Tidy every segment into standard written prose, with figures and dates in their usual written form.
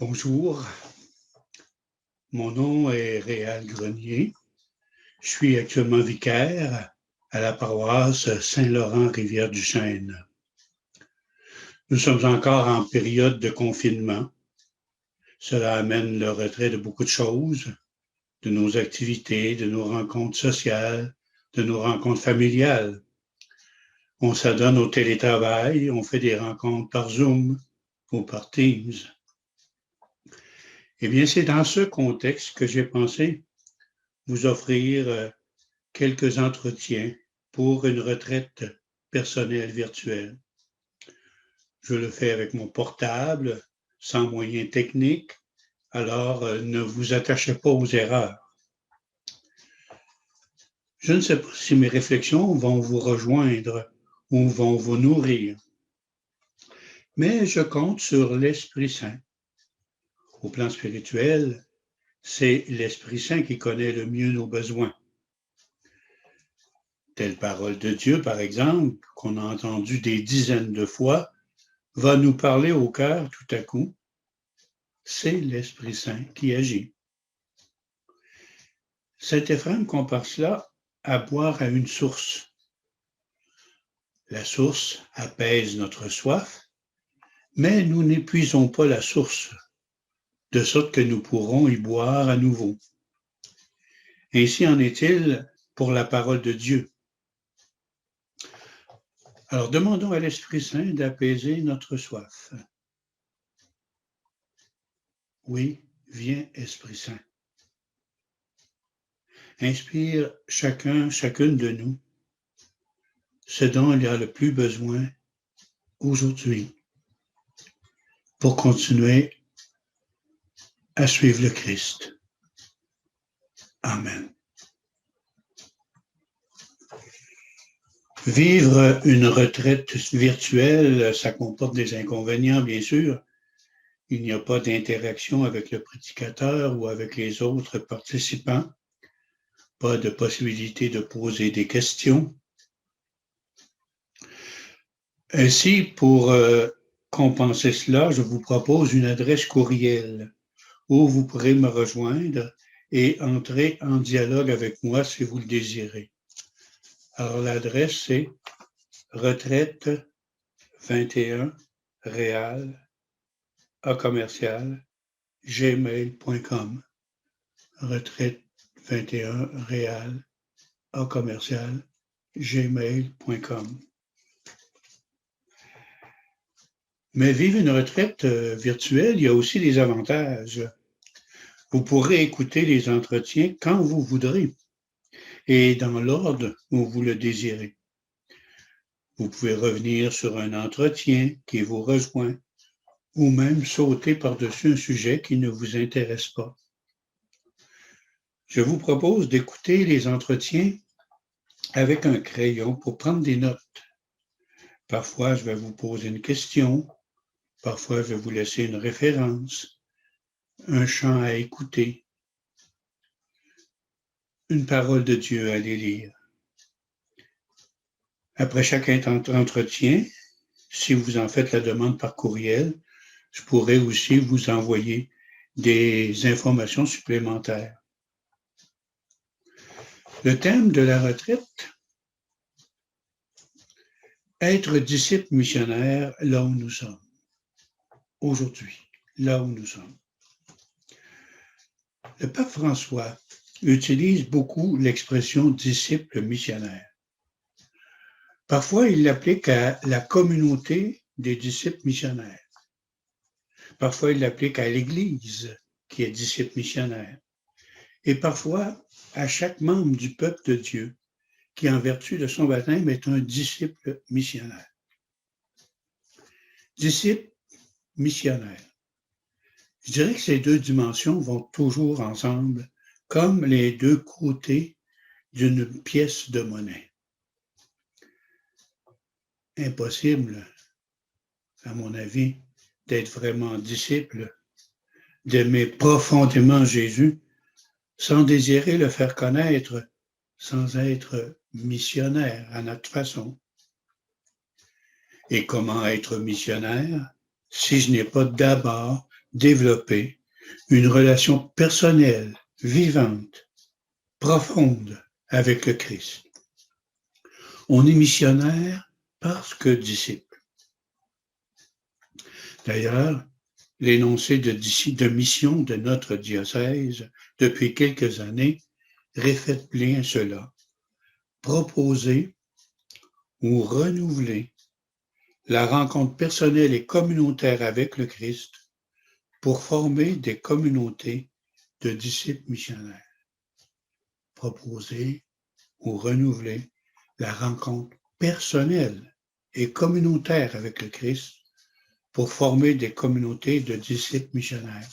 Bonjour, mon nom est Réal Grenier. Je suis actuellement vicaire à la paroisse Saint-Laurent-Rivière-du-Chêne. Nous sommes encore en période de confinement. Cela amène le retrait de beaucoup de choses, de nos activités, de nos rencontres sociales, de nos rencontres familiales. On s'adonne au télétravail, on fait des rencontres par Zoom ou par Teams. Eh bien, c'est dans ce contexte que j'ai pensé vous offrir quelques entretiens pour une retraite personnelle virtuelle. Je le fais avec mon portable, sans moyens techniques, alors ne vous attachez pas aux erreurs. Je ne sais pas si mes réflexions vont vous rejoindre ou vont vous nourrir, mais je compte sur l'Esprit Saint. Au plan spirituel, c'est l'Esprit Saint qui connaît le mieux nos besoins. Telle parole de Dieu, par exemple, qu'on a entendue des dizaines de fois, va nous parler au cœur tout à coup. C'est l'Esprit Saint qui agit. Saint Éphrem compare cela à boire à une source. La source apaise notre soif, mais nous n'épuisons pas la source, de sorte que nous pourrons y boire à nouveau. Ainsi en est-il pour la parole de Dieu. Alors demandons à l'Esprit Saint d'apaiser notre soif. Oui, viens Esprit Saint. Inspire chacune de nous ce dont il y a le plus besoin aujourd'hui pour continuer à suivre le Christ. Amen. Vivre une retraite virtuelle, ça comporte des inconvénients, bien sûr. Il n'y a pas d'interaction avec le prédicateur ou avec les autres participants, pas de possibilité de poser des questions. Ainsi, pour compenser cela, je vous propose une adresse courriel où vous pourrez me rejoindre et entrer en dialogue avec moi si vous le désirez. Alors, l'adresse, c'est retraite 21 réal @gmail.com. Retraite 21 réal @gmail.com. Mais vivre une retraite virtuelle, il y a aussi des avantages. Vous pourrez écouter les entretiens quand vous voudrez et dans l'ordre où vous le désirez. Vous pouvez revenir sur un entretien qui vous rejoint ou même sauter par-dessus un sujet qui ne vous intéresse pas. Je vous propose d'écouter les entretiens avec un crayon pour prendre des notes. Parfois, je vais vous poser une question. Parfois, je vais vous laisser une référence, un chant à écouter, une parole de Dieu à aller lire. Après chaque entretien, si vous en faites la demande par courriel, je pourrais aussi vous envoyer des informations supplémentaires. Le thème de la retraite, être disciple missionnaire là où nous sommes. Aujourd'hui, là où nous sommes. Le pape François utilise beaucoup l'expression disciple missionnaire. Parfois, il l'applique à la communauté des disciples missionnaires. Parfois, il l'applique à l'Église qui est disciple missionnaire. Et parfois, à chaque membre du peuple de Dieu qui, en vertu de son baptême, est un disciple missionnaire. Disciple missionnaire. Je dirais que ces deux dimensions vont toujours ensemble, comme les deux côtés d'une pièce de monnaie. Impossible, à mon avis, d'être vraiment disciple, d'aimer profondément Jésus, sans désirer le faire connaître, sans être missionnaire à notre façon. Et comment être missionnaire si je n'ai pas d'abord développer une relation personnelle, vivante, profonde avec le Christ. On est missionnaire parce que disciple. D'ailleurs, l'énoncé de mission de notre diocèse depuis quelques années reflète bien cela. Proposer ou renouveler la rencontre personnelle et communautaire avec le Christ pour former des communautés de disciples missionnaires. Proposer ou renouveler la rencontre personnelle et communautaire avec le Christ pour former des communautés de disciples missionnaires.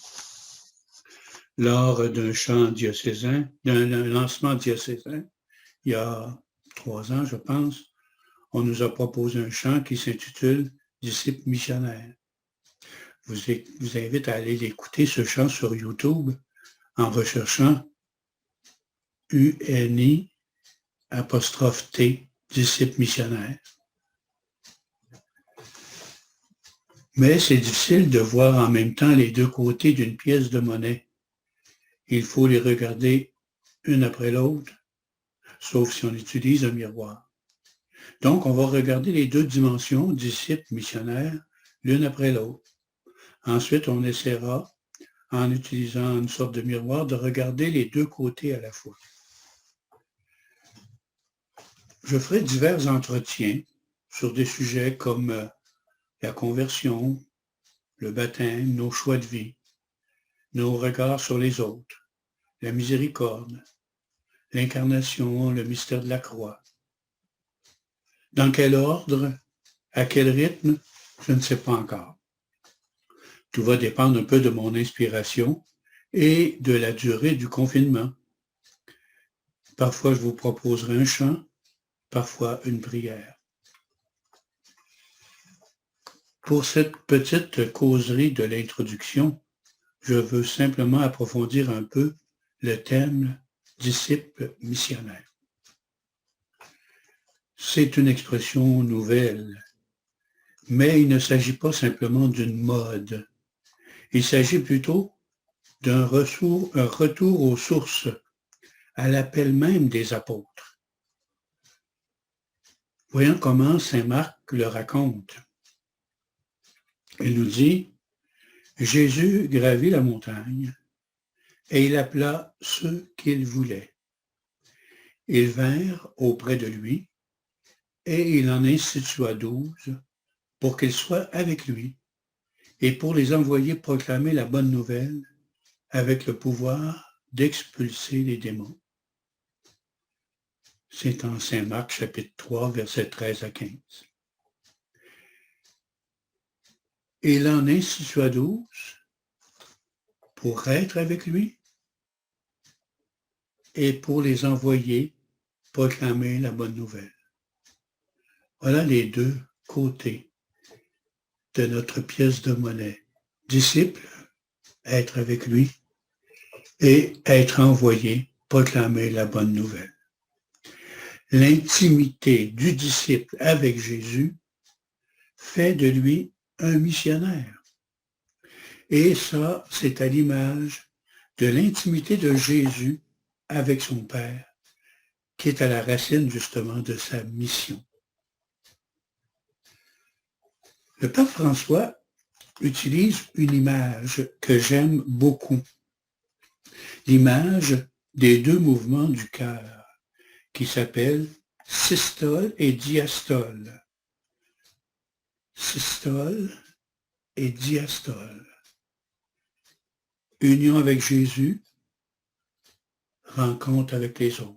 Lors d'un chant diocésain, d'un lancement diocésain, il y a 3 ans, je pense, on nous a proposé un chant qui s'intitule « Disciples missionnaires ». Je vous invite à aller l'écouter, ce chant, sur YouTube, en recherchant UNI ''T, disciples missionnaires. Mais c'est difficile de voir en même temps les deux côtés d'une pièce de monnaie. Il faut les regarder une après l'autre, sauf si on utilise un miroir. Donc, on va regarder les deux dimensions, disciples missionnaires, l'une après l'autre. Ensuite, on essaiera, en utilisant une sorte de miroir, de regarder les deux côtés à la fois. Je ferai divers entretiens sur des sujets comme la conversion, le baptême, nos choix de vie, nos regards sur les autres, la miséricorde, l'incarnation, le mystère de la croix. Dans quel ordre, à quel rythme, je ne sais pas encore. Tout va dépendre un peu de mon inspiration et de la durée du confinement. Parfois, je vous proposerai un chant, parfois une prière. Pour cette petite causerie de l'introduction, je veux simplement approfondir un peu le thème « disciple missionnaire ». C'est une expression nouvelle, mais il ne s'agit pas simplement d'une mode. Il s'agit plutôt d'un retour aux sources, à l'appel même des apôtres. Voyons comment saint Marc le raconte. Il nous dit « Jésus gravit la montagne et il appela ceux qu'il voulait. Ils vinrent auprès de lui et il en institua 12 pour qu'ils soient avec lui et pour les envoyer proclamer la bonne nouvelle avec le pouvoir d'expulser les démons. » C'est en saint Marc chapitre 3, versets 13 à 15. Il en institua 12 pour être avec lui et pour les envoyer proclamer la bonne nouvelle. Voilà les deux côtés de notre pièce de monnaie. Disciple, être avec lui, et être envoyé proclamer la bonne nouvelle. L'intimité du disciple avec Jésus fait de lui un missionnaire. Et ça, c'est à l'image de l'intimité de Jésus avec son Père, qui est à la racine justement de sa mission. Le pape François utilise une image que j'aime beaucoup, l'image des deux mouvements du cœur, qui s'appellent systole et diastole. Systole et diastole. Union avec Jésus, rencontre avec les autres.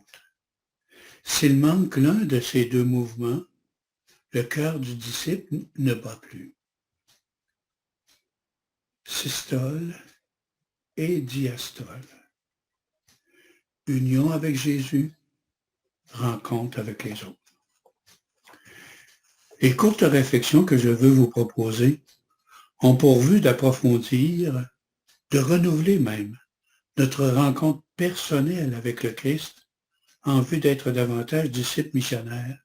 S'il manque l'un de ces deux mouvements, le cœur du disciple ne bat plus. Systole et diastole. Union avec Jésus, rencontre avec les autres. Les courtes réflexions que je veux vous proposer ont pour but d'approfondir, de renouveler même notre rencontre personnelle avec le Christ en vue d'être davantage disciples missionnaires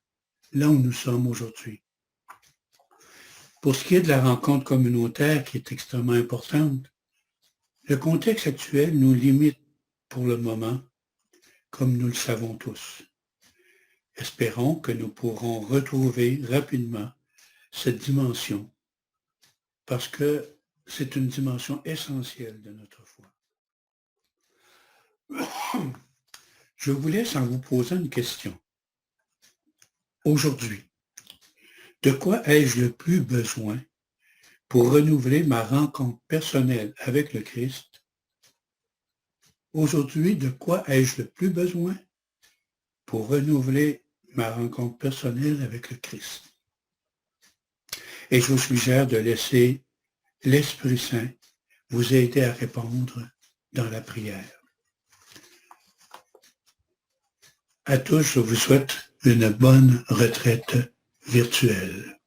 là où nous sommes aujourd'hui. Pour ce qui est de la rencontre communautaire qui est extrêmement importante, Le contexte actuel nous limite pour le moment, comme nous le savons tous. Espérons que nous pourrons retrouver rapidement cette dimension, parce que c'est une dimension essentielle de notre foi. Je vous laisse en vous posant une question. Aujourd'hui, de quoi ai-je le plus besoin pour renouveler ma rencontre personnelle avec le Christ? Aujourd'hui, de quoi ai-je le plus besoin pour renouveler ma rencontre personnelle avec le Christ? Et je vous suggère de laisser l'Esprit Saint vous aider à répondre dans la prière. À tous, je vous souhaite une bonne retraite virtuelle.